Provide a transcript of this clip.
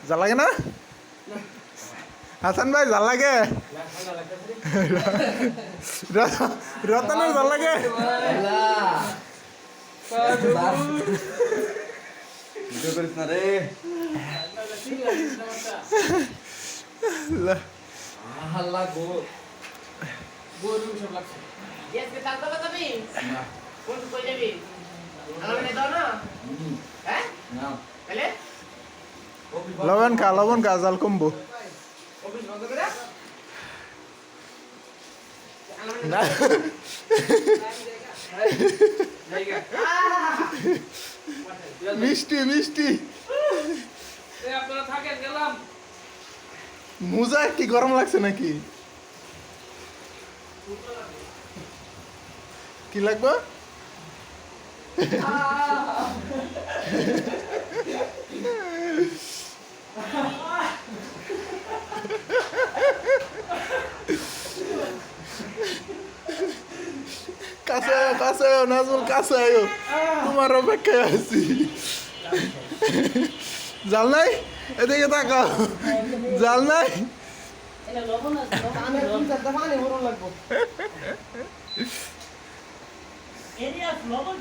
জাল লাগে না হাসান ভাই জাল লাগে রতনের জাল লাগে লবণ খা জাল কমবো মিষ্টি মিষ্টি মোজা কি গরম লাগছে নাকি কি লাগবে কাছে আয়ো নাজমুল কাছে আয়ো তোমার অপেক্ষায় আছি জাল নাই এদিকে তাকাও জাল নাই লবণ